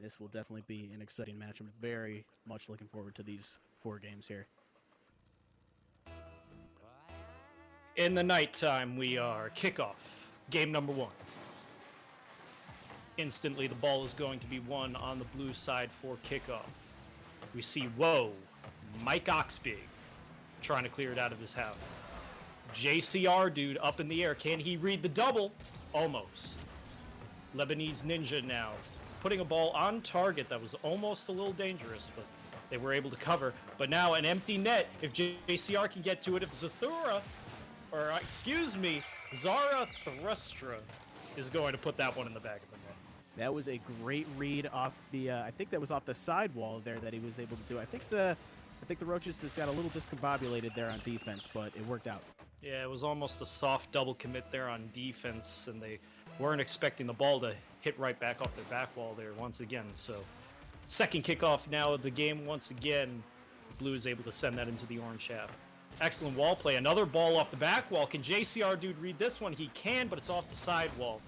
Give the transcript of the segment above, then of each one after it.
This will definitely be an exciting match. I'm very much looking forward to these 4 games here. In the nighttime, we are kickoff. Game number 1. Instantly, the ball is going to be won on the blue side for kickoff. We see, whoa, Mike Oxbig trying to clear it out of his half. JCR dude up in the air. Can he read the double? Almost. Lebanese Ninja now putting a ball on target that was almost a little dangerous, but they were able to cover. But now an empty net. If JCR can get to it, if Zathura, or excuse me, Zara Thrustra is going to put that one in the back of the net. That was a great read off the. I think that was off the sidewall there that he was able to do. I think the Roaches just got a little discombobulated there on defense, but it worked out. Yeah, it was almost a soft double commit there on defense, and they weren't expecting the ball to hit right back off their back wall there once again. So, second kickoff now of the game once again. The Blue is able to send that into the orange half. Excellent wall play. Another ball off the back wall. Can JCR dude read this one? He can, but it's off the side wall.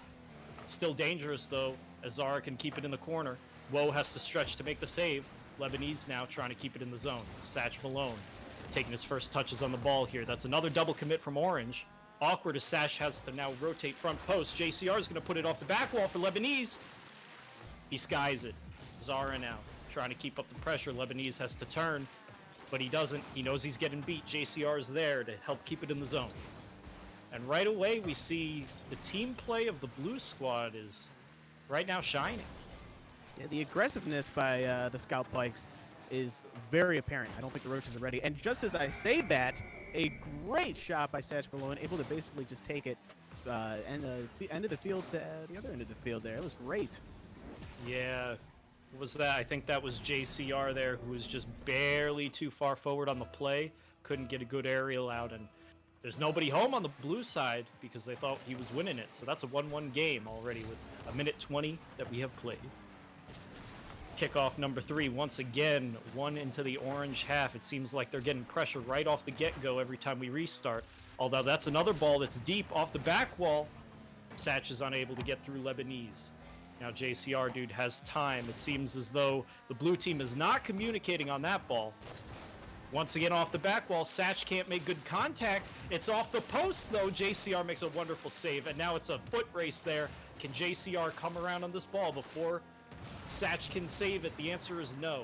Still dangerous, though, as Zara can keep it in the corner. Woe has to stretch to make the save. Lebanese now trying to keep it in the zone. Satch Malone taking his first touches on the ball here. That's another double commit from Orange. Awkward as Sash has to now rotate front post. JCR is going to put it off the back wall for Lebanese. He skies it. Zara now trying to keep up the pressure. Lebanese has to turn, but he doesn't. He knows he's getting beat. JCR is there to help keep it in the zone. And right away, we see the team play of the Blue squad is right now shining. Yeah, the aggressiveness by the Scout Pikes is very apparent. I don't think the Roaches are ready. And just as I say that, a great shot by Satch Malone, able to basically just take it end of the field to the other end of the field there. It was great. Yeah. What was that? I think that was JCR there, who was just barely too far forward on the play. Couldn't get a good aerial out, and there's nobody home on the Blue side because they thought he was winning it. So that's a 1-1 game already with a minute 20 that we have played. Kickoff number 3, once again, one into the orange half. It seems like they're getting pressure right off the get-go every time we restart. Although that's another ball that's deep off the back wall. Satch is unable to get through Lebanese. Now JCR dude has time. It seems as though the blue team is not communicating on that ball. Once again off the back wall, Satch can't make good contact. It's off the post though. JCR makes a wonderful save, and now it's a foot race there. Can JCR come around on this ball before Satch can save it? The answer is no.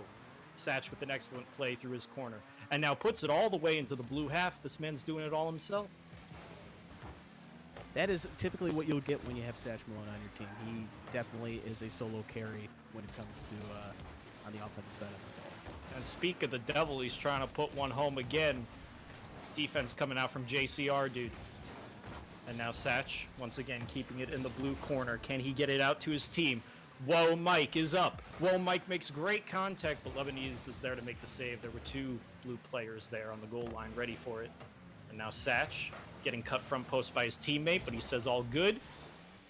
Satch with an excellent play through his corner. And now puts it all the way into the blue half. This man's doing it all himself. That is typically what you'll get when you have Satch Malone on your team. He definitely is a solo carry when it comes to on the offensive side of the ball. And speak of the devil, he's trying to put one home again. Defense coming out from JCR, dude. And now Satch, once again, keeping it in the blue corner. Can he get it out to his team? Whoa, Mike is up. Whoa, Mike makes great contact, but Lebanese is there to make the save. There were 2 blue players there on the goal line ready for it. And now Satch getting cut front post by his teammate, but he says all good,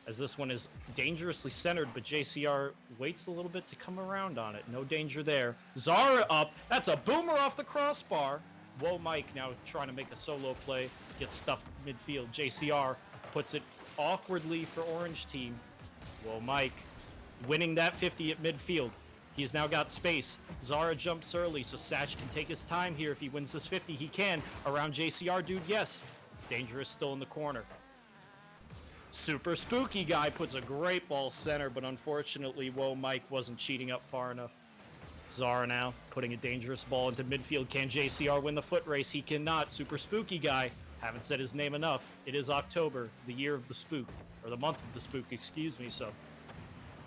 as this one is dangerously centered, but JCR waits a little bit to come around on it. No danger there. Zara up. That's a boomer off the crossbar. Whoa, Mike now trying to make a solo play. Gets stuffed midfield. JCR puts it awkwardly for Orange team. Whoa, Mike winning that 50 at midfield. He's now got space. Zara jumps early, so Satch can take his time here. If he wins this 50, he can. Around JCR, dude, yes. It's dangerous still in the corner. Super Spooky Guy puts a great ball center, but unfortunately, whoa, Mike wasn't cheating up far enough. Zara now putting a dangerous ball into midfield. Can JCR win the foot race? He cannot. Super Spooky Guy. Haven't said his name enough. It is October, the year of the spook. Or the month of the spook, excuse me, so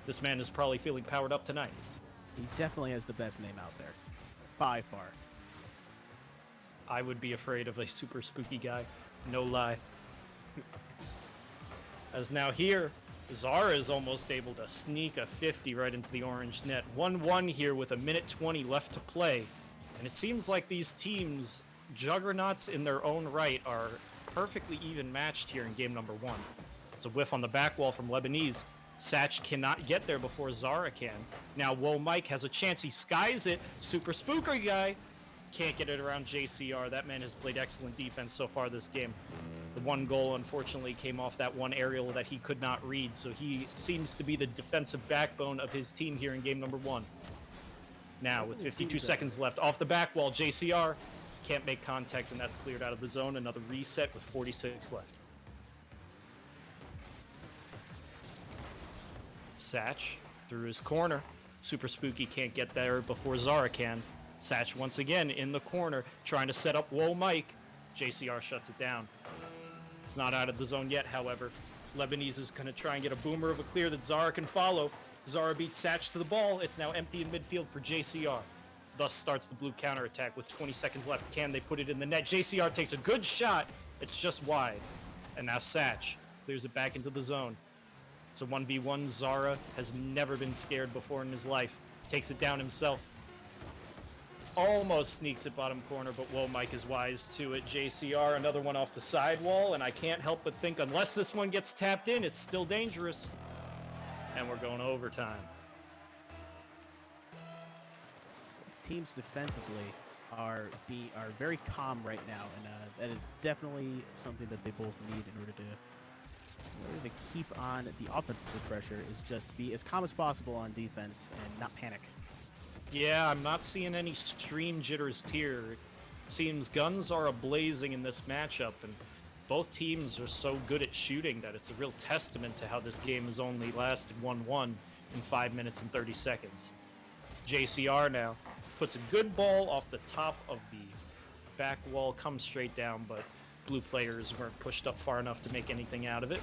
this man is probably feeling powered up tonight. He definitely has the best name out there. By far. I would be afraid of a Super Spooky Guy. No lie. As now here, Zara is almost able to sneak a 50 right into the orange net. 1-1 here with a minute 20 left to play. And it seems like these teams, juggernauts in their own right, are perfectly even matched here in game number 1. It's a whiff on the back wall from Lebanese. Satch cannot get there before Zara can. Now, Whoa Mike has a chance. He skies it. Super Spooker Guy can't get it around JCR. That man has played excellent defense so far this game. The one goal, unfortunately, came off that one aerial that he could not read, so he seems to be the defensive backbone of his team here in game number 1. Now, with Definitely 52 seems, seconds left off the back wall, JCR can't make contact, and that's cleared out of the zone. Another reset with 46 left. Satch through his corner. Super Spooky can't get there before Zara can. Satch once again in the corner, trying to set up Whoa Mike. JCR shuts it down. It's not out of the zone yet, however. Lebanese is going to try and get a boomer of a clear that Zara can follow. Zara beats Satch to the ball. It's now empty in midfield for JCR. Thus starts the blue counterattack with 20 seconds left. Can they put it in the net? JCR takes a good shot. It's just wide. And now Satch clears it back into the zone. It's a 1v1. Zara has never been scared before in his life. Takes it down himself. Almost sneaks it bottom corner, but Whoa Mike is wise to it. JCR, another one off the sidewall, and I can't help but think unless this one gets tapped in, it's still dangerous. And we're going to overtime. Teams defensively are very calm right now, and that is definitely something that they both need in order to keep on the offensive pressure. Is just be as calm as possible on defense and not panic. Yeah, I'm not seeing any stream jitters here. It seems guns are ablazing in this matchup, and both teams are so good at shooting that it's a real testament to how this game has only lasted 1-1 in 5 minutes and 30 seconds. JCR now puts a good ball off the top of the back wall, comes straight down, but blue players weren't pushed up far enough to make anything out of it.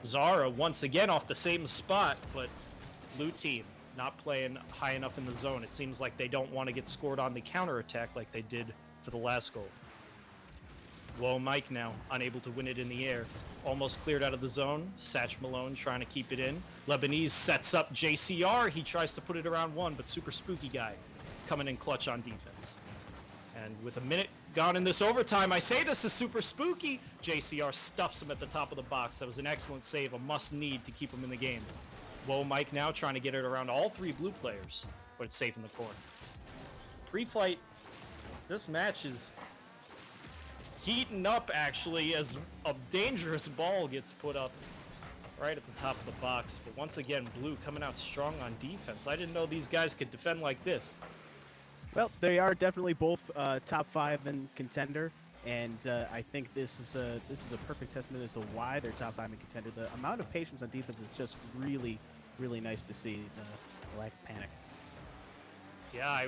Zara once again off the same spot, but blue team not playing high enough in the zone. It seems like they don't want to get scored on the counterattack like they did for the last goal. Whoa Mike now unable to win it in the air. Almost cleared out of the zone. Satch Malone trying to keep it in. Lebanese sets up JCR. He tries to put it around one, but Super Spooky guy coming in clutch on defense. And with a minute gone in this overtime, I say this is Super Spooky. JCR stuffs him at the top of the box. That was an excellent save, a must-need to keep him in the game. Whoa Mike now trying to get it around all three blue players, but it's safe in the corner. Pre-flight, this match is heating up, actually, as a dangerous ball gets put up right at the top of the box. But once again, blue coming out strong on defense. I didn't know these guys could defend like this. Well, they are definitely both top 5 in Contender, and I think this is a perfect testament as to why they're top 5 in Contender. The amount of patience on defense is just really, really nice to see. The lack of panic. Yeah,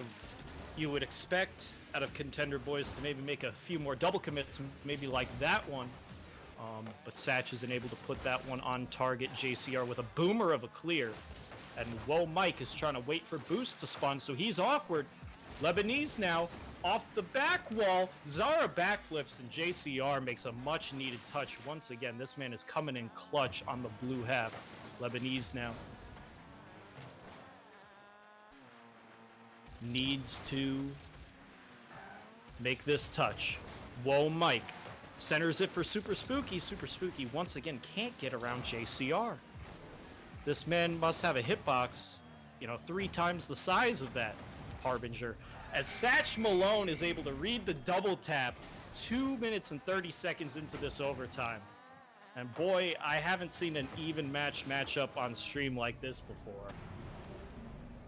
you would expect out of Contender boys to maybe make a few more double commits, maybe like that one. But Satch isn't able to put that one on target. JCR with a boomer of a clear. And Whoa Mike is trying to wait for boost to spawn, so he's awkward. Lebanese now off the back wall. Zara backflips, and JCR makes a much needed touch. Once again, this man is coming in clutch on the blue half. Lebanese now needs to make this touch. Whoa Mike centers it for Super Spooky. Super Spooky once again can't get around JCR. This man must have a hitbox, 3 times the size of that Harbinger. As Satch Malone is able to read the double tap 2 minutes and 30 seconds into this overtime. And boy, I haven't seen an even matchup on stream like this before.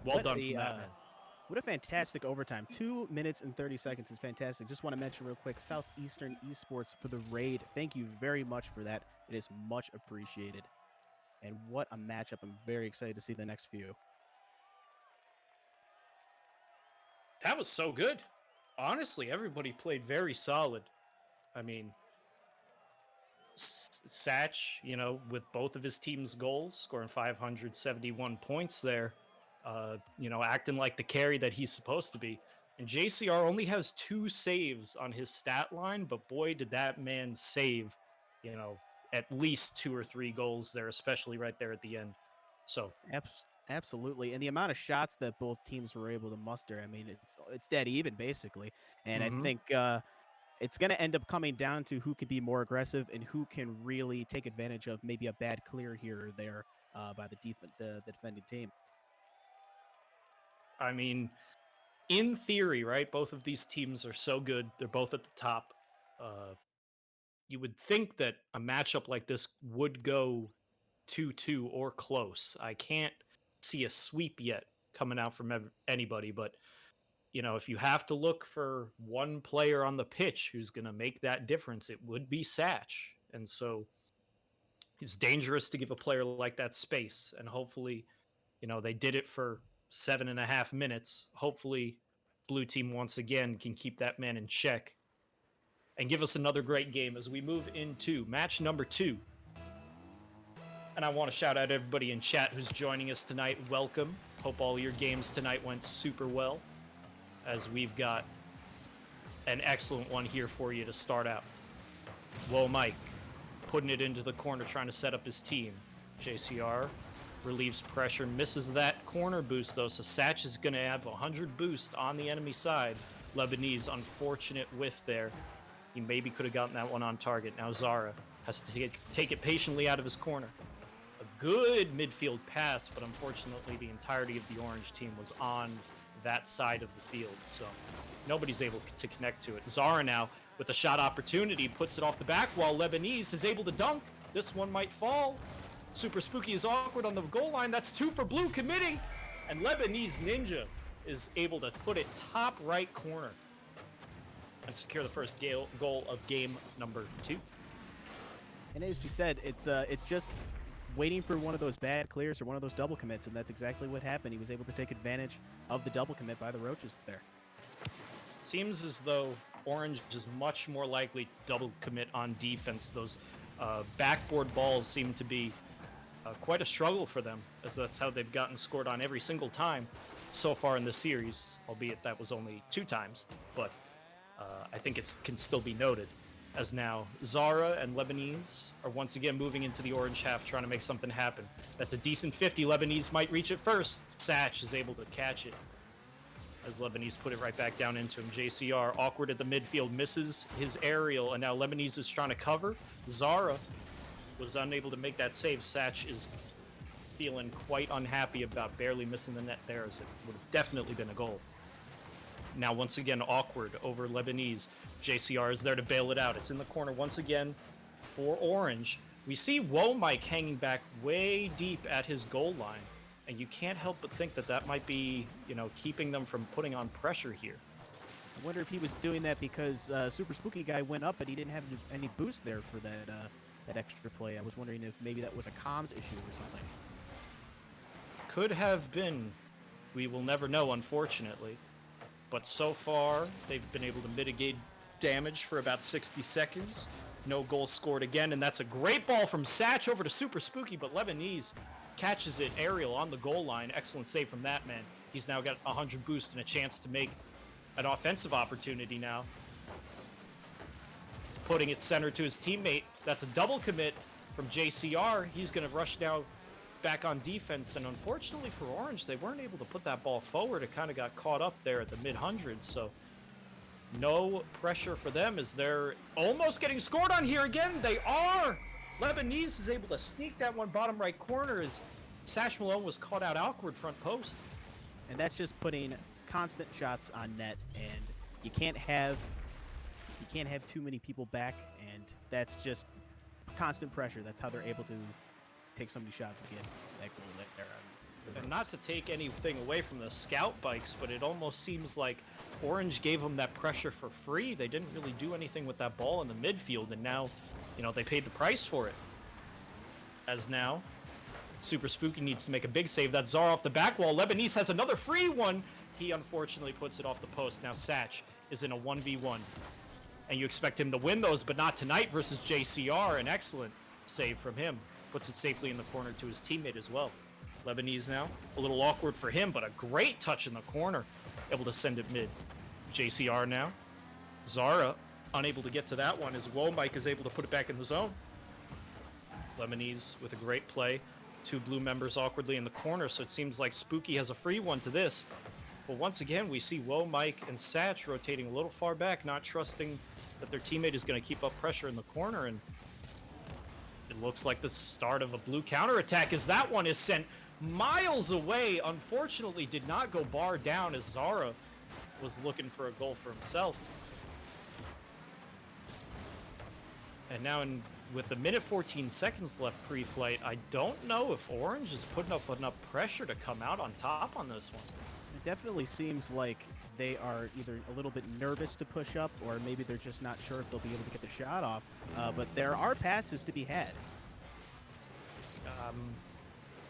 Well done from that man. What a fantastic overtime. 2 minutes and 30 seconds is fantastic. Just want to mention real quick, Southeastern Esports for the raid. Thank you very much for that. It is much appreciated. And what a matchup. I'm very excited to see the next few. That was so good. Honestly, everybody played very solid. I mean, Satch, with both of his team's goals, scoring 571 points there, acting like the carry that he's supposed to be. And JCR only has 2 saves on his stat line, but boy, did that man save, at least 2 or 3 goals there, especially right there at the end. So absolutely, and the amount of shots that both teams were able to muster, I mean, it's dead even basically, and I think it's going to end up coming down to who could be more aggressive and who can really take advantage of maybe a bad clear here or there by the defending team. I mean, in theory, right? Both of these teams are so good; they're both at the top. you would think that a matchup like this would go 2-2 or close. I can't see a sweep yet coming out from anybody, but if you have to look for one player on the pitch who's going to make that difference, it would be Satch. And so it's dangerous to give a player like that space. And hopefully, they did it for 7.5 minutes. Hopefully, blue team once again can keep that man in check and give us another great game as we move into match number 2. And I want to shout out everybody in chat who's joining us tonight. Welcome. Hope all your games tonight went super well, as we've got an excellent one here for you to start out. Whoa, Mike putting it into the corner, trying to set up his team. JCR relieves pressure, misses that corner boost though, so Satch is going to have 100 boost on the enemy side. Lebanese, unfortunate whiff there. He maybe could have gotten that one on target. Now Zara has to take it patiently out of his corner. A good midfield pass, but unfortunately the entirety of the orange team was on that side of the field, so nobody's able to connect to it. Zara now with a shot opportunity puts it off the back wall. Lebanese is able to dunk. This one might fall. Super Spooky is awkward on the goal line. That's 2 for blue committing, and Lebanese Ninja is able to put it top right corner and secure the first goal of game number 2. And as you said, it's just waiting for one of those bad clears or one of those double commits, and that's exactly what happened. He was able to take advantage of the double commit by the Roaches there. Seems as though Orange is much more likely to double commit on defense. Those backboard balls seem to be quite a struggle for them, as that's how they've gotten scored on every single time so far in the series, albeit that was only 2 times, but I think it can still be noted, as now Zara and Lebanese are once again moving into the orange half, trying to make something happen. That's a decent 50. Lebanese might reach it first. Satch is able to catch it as Lebanese put it right back down into him. JCR, awkward at the midfield, misses his aerial, and now Lebanese is trying to cover. Zara was unable to make that save. Satch is feeling quite unhappy about barely missing the net there, as it would have definitely been a goal. Now, once again, awkward over Lebanese. JCR is there to bail it out. It's in the corner once again for Orange. We see Whoa Mike hanging back way deep at his goal line, and you can't help but think that that might be, keeping them from putting on pressure here. I wonder if he was doing that because Super Spooky guy went up, but he didn't have any boost there for that extra play. I was wondering if maybe that was a comms issue or something. Could have been. We will never know, unfortunately. But so far, they've been able to mitigate damage for about 60 seconds. No goal scored again, and that's a great ball from Satch over to Super Spooky, but Lebanese catches it aerial on the goal line. Excellent save from that man. He's now got 100 boost and a chance to make an offensive opportunity now. Putting it center to his teammate. That's a double commit from JCR. He's going to rush now back on defense, and unfortunately for Orange, they weren't able to put that ball forward. It kind of got caught up there at the mid-hundreds, so no pressure for them as they're almost getting scored on here again. They are! Lebanese is able to sneak that one bottom right corner as Sash Malone was caught out awkward front post. And that's just putting constant shots on net, and you can't have too many people back, and that's just constant pressure. That's how they're able to take so many shots to get that goal there. And not to take anything away from the scout bikes, but it almost seems like Orange gave them that pressure for free. They didn't really do anything with that ball in the midfield, and now, they paid the price for it. As now, Super Spooky needs to make a big save. That's Zara off the back wall. Lebanese has another free one. He unfortunately puts it off the post. Now Satch is in a 1v1. And you expect him to win those, but not tonight versus JCR. An excellent save from him. Puts it safely in the corner to his teammate as well. Lebanese now, a little awkward for him, but a great touch in the corner. Able to send it mid. JCR now. Zara, unable to get to that one, as Whoa Mike is able to put it back in the zone. Lebanese with a great play. 2 blue members awkwardly in the corner, so it seems like Spooky has a free one to this. But once again, we see Whoa Mike and Satch rotating a little far back, not trusting that their teammate is going to keep up pressure in the corner, and it looks like the start of a blue counterattack as that one is sent miles away. Unfortunately, did not go bar down as Zara was looking for a goal for himself. And now with a minute 14 seconds left pre-flight, I don't know if Orange is putting up enough pressure to come out on top on this one. It definitely seems like they are either a little bit nervous to push up, or maybe they're just not sure if they'll be able to get the shot off. But there are passes to be had.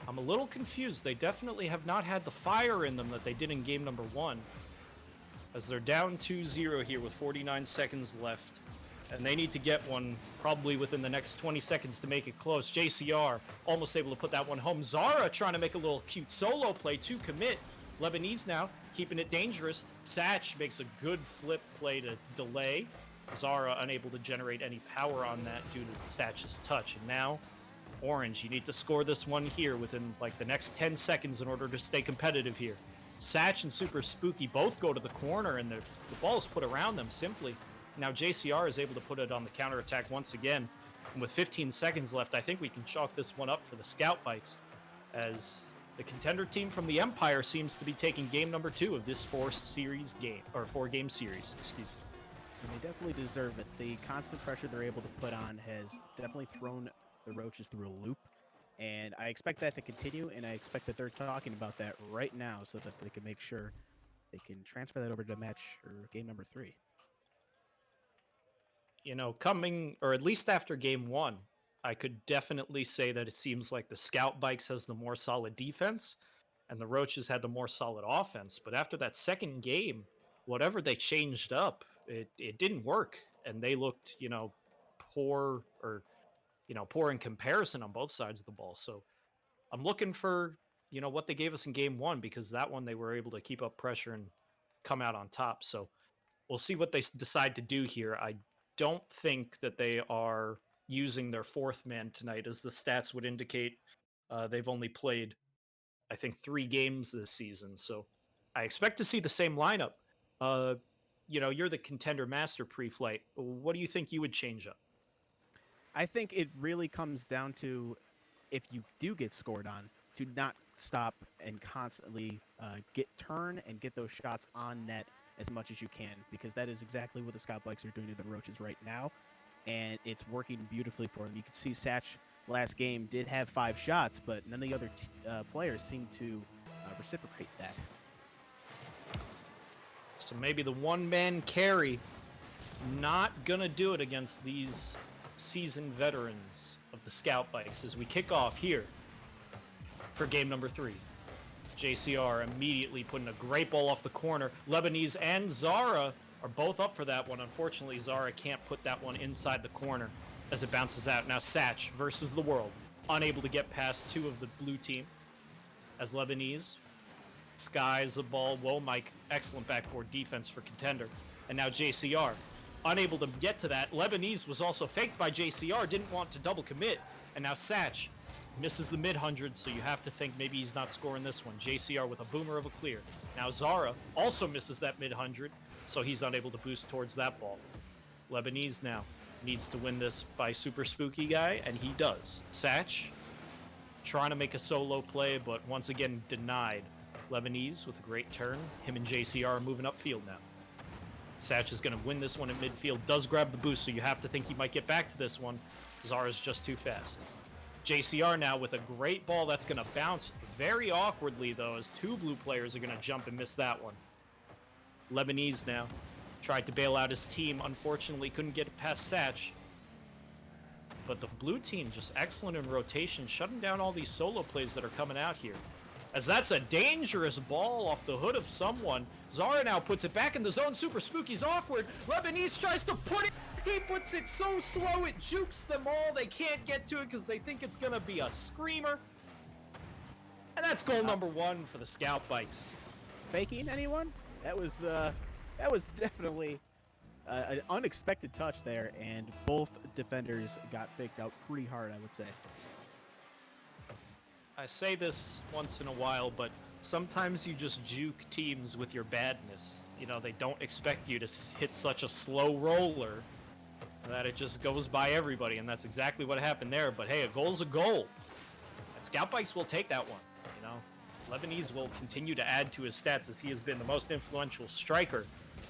I'm a little confused. They definitely have not had the fire in them that they did in game number 1. As they're down 2-0 here with 49 seconds left. And they need to get one probably within the next 20 seconds to make it close. JCR almost able to put that one home. Zara trying to make a little cute solo play to commit. Lebanese now keeping it dangerous. Satch makes a good flip play to delay. Zara unable to generate any power on that due to Satch's touch. And now Orange, you need to score this one here within like the next 10 seconds in order to stay competitive here. Satch and Super Spooky both go to the corner, and the ball is put around them simply. Now JCR is able to put it on the counterattack once again. And with 15 seconds left, I think we can chalk this one up for the Scout Bikes, as the Contender team from the Empire seems to be taking game number 2 of this 4-game series, excuse me. And they definitely deserve it. The constant pressure they're able to put on has definitely thrown the Roaches through a loop. And I expect that to continue, and I expect that they're talking about that right now so that they can make sure they can transfer that over to match or game number 3. You know, coming, or at least after game 1, I could definitely say that it seems like the Scout Bikes has the more solid defense and the Roaches had the more solid offense. But after that second game, whatever they changed up, it didn't work. And they looked, poor, or, poor in comparison on both sides of the ball. So I'm looking for, what they gave us in game 1, because that one they were able to keep up pressure and come out on top. So we'll see what they decide to do here. I don't think that they are using their 4th man tonight, as the stats would indicate. They've only played, I think, 3 games this season. So I expect to see the same lineup. You're the Contender master pre-flight. What do you think you would change up? I think it really comes down to, if you do get scored on, to not stop and constantly turn and get those shots on net as much as you can, because that is exactly what the Scout Bikes are doing to the Roaches right now, and it's working beautifully for them. You can see Satch last game did have 5 shots, but none of the other players seem to reciprocate that. So maybe the one-man carry not gonna do it against these seasoned veterans of the Scout Bikes as we kick off here for game number 3. JCR immediately putting a great ball off the corner. Lebanese and Zara are both up for that one. Unfortunately, Zara can't put that one inside the corner as it bounces out. Now Satch versus the world, unable to get past 2 of the blue team, as Lebanese skies the ball. Whoa, Mike, excellent backboard defense for Contender. And now JCR unable to get to that. Lebanese was also faked by JCR, didn't want to double commit. And now Satch misses the mid-100, so you have to think maybe he's not scoring this one. JCR with a boomer of a clear. Now Zara also misses that mid-100, so he's unable to boost towards that ball. Lebanese now needs to win this by Super Spooky Guy, and he does. Satch trying to make a solo play, but once again denied. Lebanese with a great turn. Him and JCR are moving upfield now. Satch is going to win this one in midfield. Does grab the boost, so you have to think he might get back to this one. Zara's just too fast. JCR now with a great ball that's going to bounce very awkwardly, though, as 2 blue players are going to jump and miss that one. Lebanese now tried to bail out his team. Unfortunately, couldn't get it past Satch. But the blue team just excellent in rotation, shutting down all these solo plays that are coming out here. As that's a dangerous ball off the hood of someone. Zara now puts it back in the zone. Super Spooky's awkward. Lebanese tries to put it. He puts it so slow it jukes them all. They can't get to it because they think it's going to be a screamer. And that's goal number 1 for the Scout Bikes. Faking anyone? That was definitely an unexpected touch there, and both defenders got faked out pretty hard, I would say. I say this once in a while, but sometimes you just juke teams with your badness. They don't expect you to hit such a slow roller that it just goes by everybody, and that's exactly what happened there. But hey, a goal's a goal. And Scout Bikes will take that one, Lebanese will continue to add to his stats, as he has been the most influential striker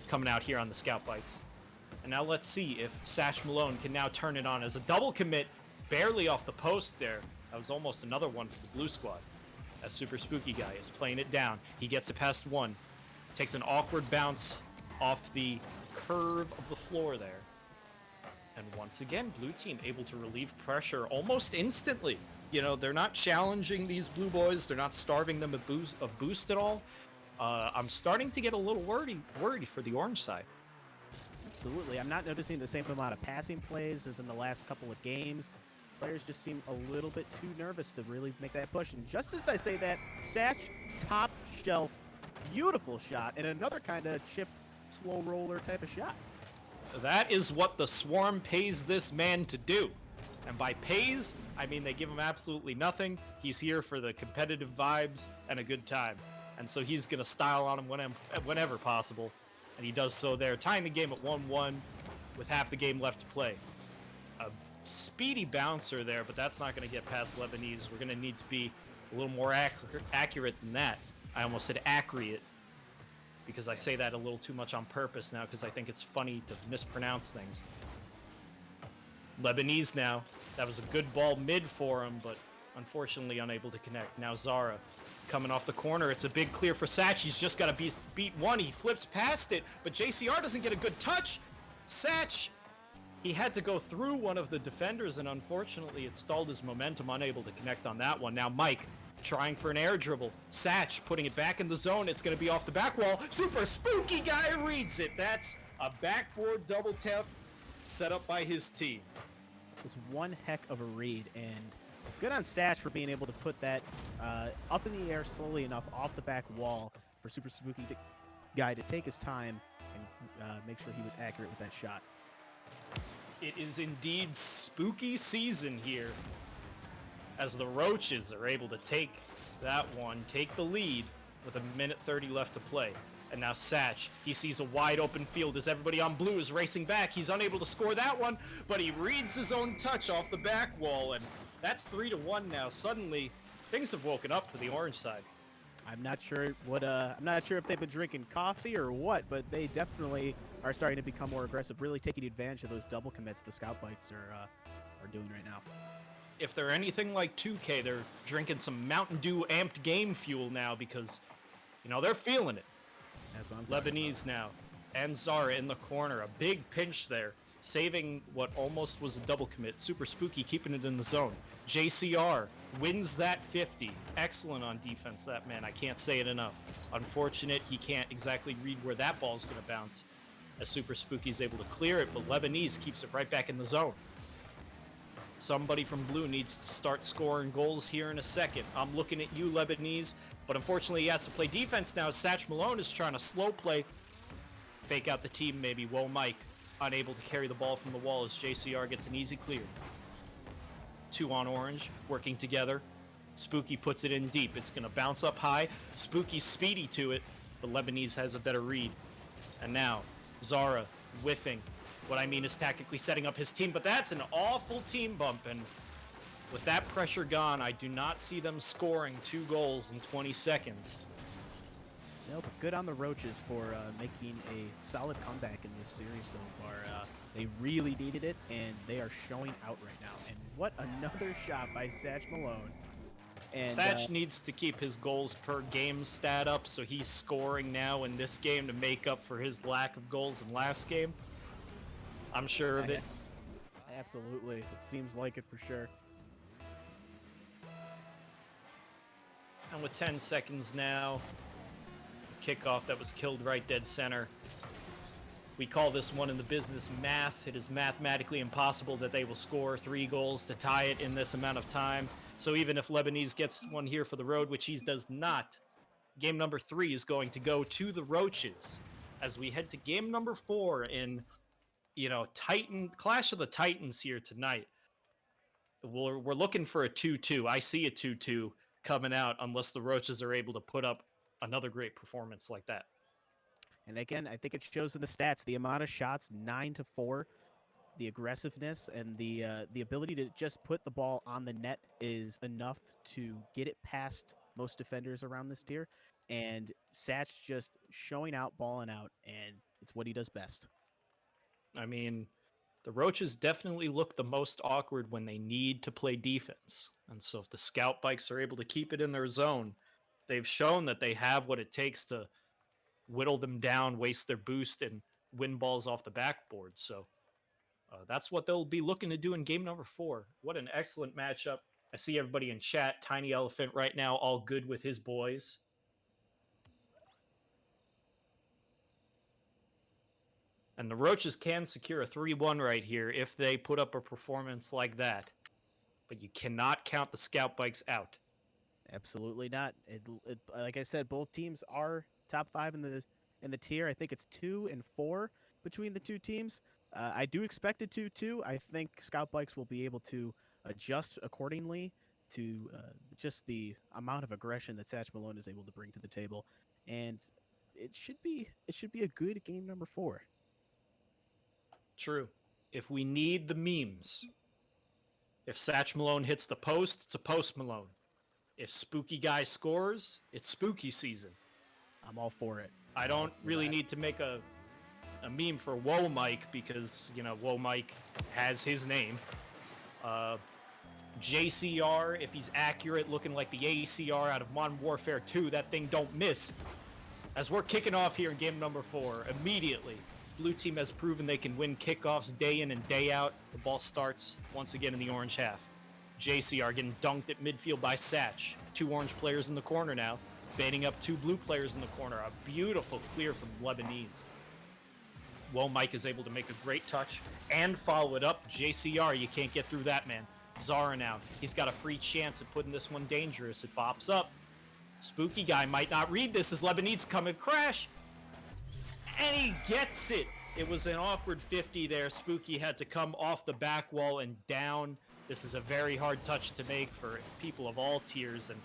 coming out here on the Scout Bikes. And now let's see if Satch Malone can now turn it on as a double commit, barely off the post there. That was almost another one for the blue squad. That Super Spooky guy is playing it down. He gets it past one, takes an awkward bounce off the curve of the floor there. And once again, blue team able to relieve pressure almost instantly. You know, they're not challenging these blue boys. They're not starving them of boost at all. I'm starting to get a little worried for the orange side. Absolutely. I'm not noticing the same amount of passing plays as in the last couple of games. Players just seem a little bit too nervous to really make that push. And just as I say that, Satch, top shelf, beautiful shot, and another kind of chip, slow roller type of shot. That is what the Swarm pays this man to do. And by pays, I mean they give him absolutely nothing. He's here for the competitive vibes and a good time. And so he's going to style on him whenever possible. And he does so there, tying the game at 1-1 with half the game left to play. A speedy bouncer there, but that's not going to get past Lebanese. We're going to need to be a little more accurate than that. I almost said accurate, because I say that a little too much on purpose now because I think it's funny to mispronounce things. Lebanese now. That was a good ball mid for him, but unfortunately unable to connect. Now Zara coming off the corner. It's a big clear for Satch. He's just got to beat one. He flips past it, but JCR doesn't get a good touch. Satch, he had to go through one of the defenders, and unfortunately it stalled his momentum, unable to connect on that one. Now Mike trying for an air dribble. Satch putting it back in the zone. It's going to be off the back wall. Super Spooky guy reads it. That's a backboard double tap set up by his team. It was one heck of a read, and good on Satch for being able to put that up in the air slowly enough off the back wall for Super Spooky guy to take his time and make sure he was accurate with that shot. It is indeed spooky season here, as the Roaches are able to take that one, take the lead with 1:30 left to play. And now Satch, he sees a wide open field as everybody on blue is racing back. He's unable to score that one, but he reads his own touch off the back wall, and that's 3-1 now. Suddenly, things have woken up for the orange side. I'm not sure what. I'm not sure if they've been drinking coffee or what, but they definitely are starting to become more aggressive, really taking advantage of those double commits the scout bikes are doing right now. If they're anything like 2K, they're drinking some Mountain Dew amped game fuel now because, you know, they're feeling it. That's what I'm Lebanese now, and Zara in the corner. A big pinch there, saving what almost was a double commit. Super Spooky keeping it in the zone. JCR wins that 50. Excellent on defense, that man. I can't say it enough. Unfortunate, he can't exactly read where that ball's going to bounce, as Super Spooky's able to clear it, but Lebanese keeps it right back in the zone. Somebody from blue needs to start scoring goals here in a second. I'm looking at you, Lebanese, but unfortunately he has to play defense now. Satch Malone is trying to slow play, fake out the team maybe. Whoa, Mike, unable to carry the ball from the wall as JCR gets an easy clear. 2 on orange, working together. Spooky puts it in deep. It's going to bounce up high. Spooky's speedy to it, but Lebanese has a better read. And now, Zara whiffing. What I mean is tactically setting up his team, but that's an awful team bump, and with that pressure gone, I do not see them scoring 2 goals in 20 seconds. No, but good on the Roaches for making a solid comeback in this series so far. They really needed it, and they are showing out right now. And what another shot by Satch Malone. And Satch needs to keep his goals per game stat up, so he's scoring now in this game to make up for his lack of goals in last game. I'm sure of it. Absolutely. It seems like it for sure. And with 10 seconds now, kickoff that was killed right dead center. We call this one in the business math. It is mathematically impossible that they will score 3 goals to tie it in this amount of time. So even if Lebanese gets one here for the road, which he does not, game number 3 is going to go to the Roaches as we head to game number 4 in, you know, Clash of the Titans here tonight. We're looking for a 2-2. I see a 2-2 coming out unless the Roaches are able to put up another great performance like that. And again, I think it shows in the stats, the amount of shots, 9-4, the aggressiveness and the ability to just put the ball on the net is enough to get it past most defenders around this tier. And Satch just showing out, balling out, and it's what he does best. I mean, the Roaches definitely look the most awkward when they need to play defense. And so if the scout bikes are able to keep it in their zone, they've shown that they have what it takes to whittle them down, waste their boost, and win balls off the backboard. So that's what they'll be looking to do in game number 4. What an excellent matchup. I see everybody in chat, Tiny Elephant right now, all good with his boys. And the Roaches can secure a 3-1 right here if they put up a performance like that. But you cannot count the scout bikes out. Absolutely not. Like I said, both teams are top 5 in the tier. I think it's 2 and 4 between the two teams. I do expect a 2-2. I think Scout Bikes will be able to adjust accordingly to just the amount of aggression that Satch Malone is able to bring to the table, and it should be a good game number 4. True. If we need the memes, if Satch Malone hits the post, it's a post Malone. If Spooky Guy scores, it's spooky season. I'm all for it. I don't really need to make a meme for Whoa Mike because, you know, Whoa Mike has his name. JCR, if he's accurate, looking like the ACR out of Modern Warfare 2, that thing don't miss. As we're kicking off here in game number 4, immediately, blue team has proven they can win kickoffs day in and day out. The ball starts once again in the orange half. JCR getting dunked at midfield by Satch. 2 orange players in the corner now, baiting up 2 blue players in the corner. A beautiful clear from Lebanese. Well, Mike is able to make a great touch and follow it up. JCR, you can't get through that, man. Zara now, he's got a free chance at putting this one dangerous. It bops up. Spooky Guy might not read this as Lebanese come and crash. And he gets it. It was an awkward 50 there. Spooky had to come off the back wall and down. This is a very hard touch to make for people of all tiers, and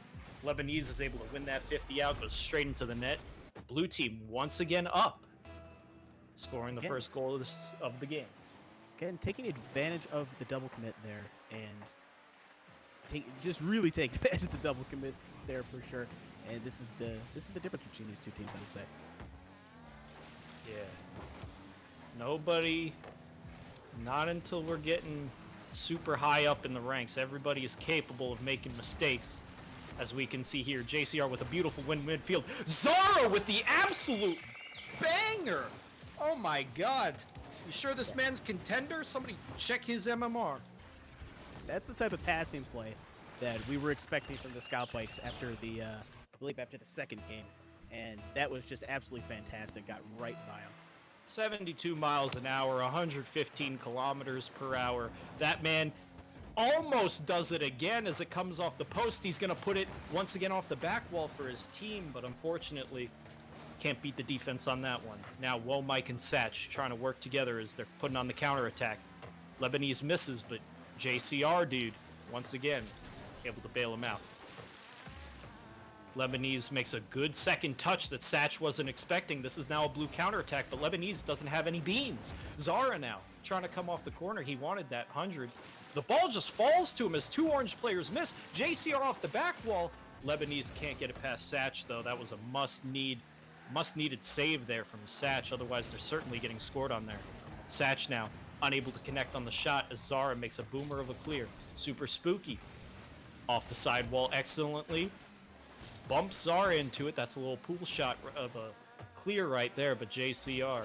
Lebanese is able to win that 50 out, goes straight into the net. Blue team once again up, scoring the first goal of the game. Again, taking advantage of the double commit there, and just really taking advantage of the double commit there for sure. And this is the difference between these two teams, I would say. Yeah. Nobody, not until we're getting super high up in the ranks. Everybody is capable of making mistakes. As we can see here, JCR with a beautiful win midfield. Zara with the absolute banger! Oh my god. You sure this man's contender? Somebody check his MMR. That's the type of passing play that we were expecting from the Scout Bikes after the, I believe after the second game. And that was just absolutely fantastic. Got right by him. 72 miles an hour, 115 kilometers per hour. That man almost does it again as it comes off the post. He's going to put it once again off the back wall for his team, but unfortunately can't beat the defense on that one. Now, Woe, Mike, and Satch trying to work together as they're putting on the counterattack. Lebanese misses, but JCR, dude, once again, able to bail him out. Lebanese makes a good second touch that Satch wasn't expecting. This is now a blue counterattack, but Lebanese doesn't have any beans. Zara now trying to come off the corner. He wanted that 100. The ball just falls to him as 2 orange players miss. JCR off the back wall. Lebanese can't get it past Satch, though. That was a must-needed save there from Satch. Otherwise, they're certainly getting scored on there. Satch now unable to connect on the shot as Zara makes a boomer of a clear. Super Spooky off the sidewall excellently. Bumps Zara into it. That's a little pool shot of a clear right there, but JCR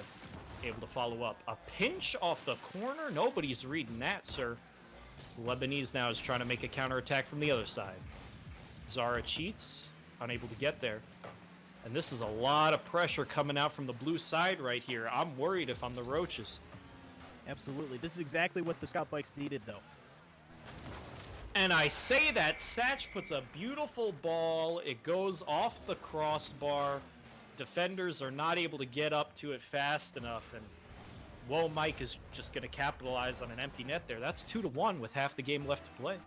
able to follow up. A pinch off the corner? Nobody's reading that, sir. So Lebanese now is trying to make a counterattack from the other side. Zara cheats, unable to get there. And this is a lot of pressure coming out from the blue side right here. I'm worried if I'm the Roaches. Absolutely. This is exactly what the Scout Bikes needed, though. And I say that, Satch puts a beautiful ball. It goes off the crossbar. Defenders are not able to get up to it fast enough. And Whoa, Mike is just going to capitalize on an empty net there. That's 2-1 with half the game left to play.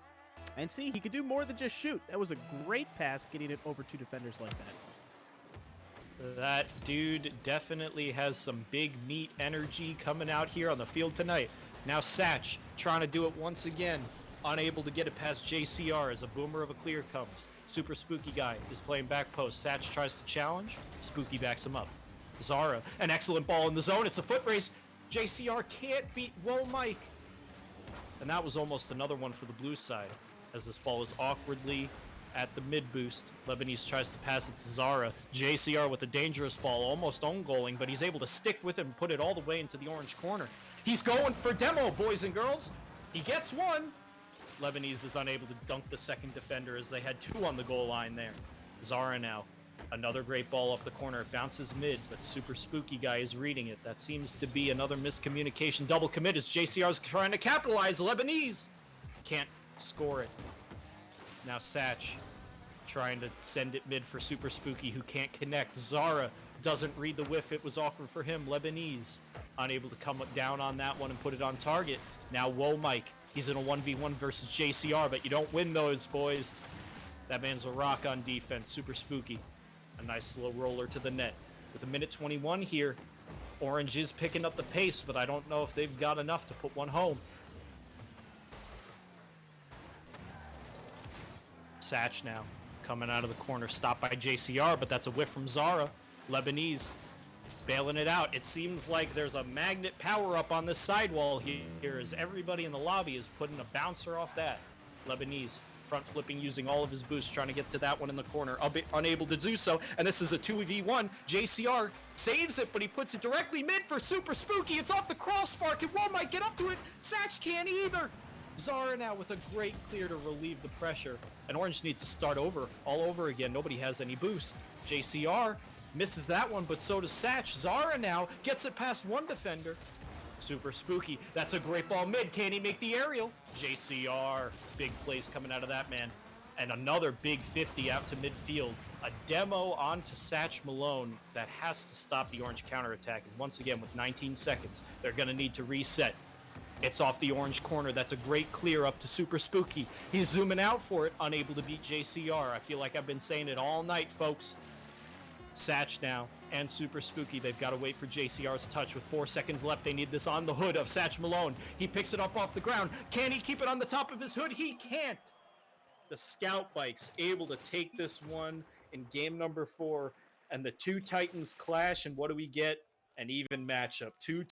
And see, he could do more than just shoot. That was a great pass, getting it over 2 defenders like that. That dude definitely has some big meat energy coming out here on the field tonight. Now Satch trying to do it once again. Unable to get it past JCR as a boomer of a clear comes. Super Spooky Guy is playing back post. Satch tries to challenge. Spooky backs him up. Zara, an excellent ball in the zone. It's a foot race. JCR can't beat Whoa Mike. And that was almost another one for the blue side, as this ball is awkwardly at the mid boost. Lebanese tries to pass it to Zara. JCR with a dangerous ball, almost own goaling, but he's able to stick with it and put it all the way into the orange corner. He's going for demo, boys and girls. He gets one. Lebanese is unable to dunk the second defender as they had two on the goal line there. Zara now. Another great ball off the corner. It bounces mid, but Super Spooky guy is reading it. That seems to be another miscommunication. Double commit as JCR's trying to capitalize. Lebanese can't score it. Now Satch trying to send it mid for Super Spooky, who can't connect. Zara doesn't read the whiff. It was awkward for him. Lebanese unable to come down on that one and put it on target. Now Whoa Mike. He's in a 1v1 versus JCR, but you don't win those, boys. That man's a rock on defense. Super Spooky. A nice slow roller to the net. With 1:21 here, Orange is picking up the pace, but I don't know if they've got enough to put one home. Satch now coming out of the corner, stopped by JCR, but that's a whiff from Zara. Lebanese bailing it out. It seems like there's a magnet power-up on this sidewall here as everybody in the lobby is putting a bouncer off that. Lebanese front flipping, using all of his boosts, trying to get to that one in the corner, unable to do so, and this is a 2v1. JCR saves it, but he puts it directly mid for Super Spooky. It's off the crossbar. Can Whoa Mike get up to it? Satch can't either. Zara now with a great clear to relieve the pressure, and Orange needs to start over, all over again. Nobody has any boost. JCR misses that one, but so does Satch. Zara now gets it past one defender. Super Spooky, that's a great ball mid. Can he make the aerial? JCR, big plays coming out of that man. And another big 50 out to midfield. A demo onto Satch Malone that has to stop the Orange counterattack. And once again, with 19 seconds, they're going to need to reset. It's off the orange corner. That's a great clear up to Super Spooky. He's zooming out for it, unable to beat JCR. I feel like I've been saying it all night, folks. Satch now and Super Spooky. They've got to wait for JCR's touch. With 4 seconds left, they need this on the hood of Satch Malone. He picks it up off the ground. Can he keep it on the top of his hood? He can't. The Scout Bikes able to take this one in game number 4, and the two Titans clash, and what do we get? An even matchup. Two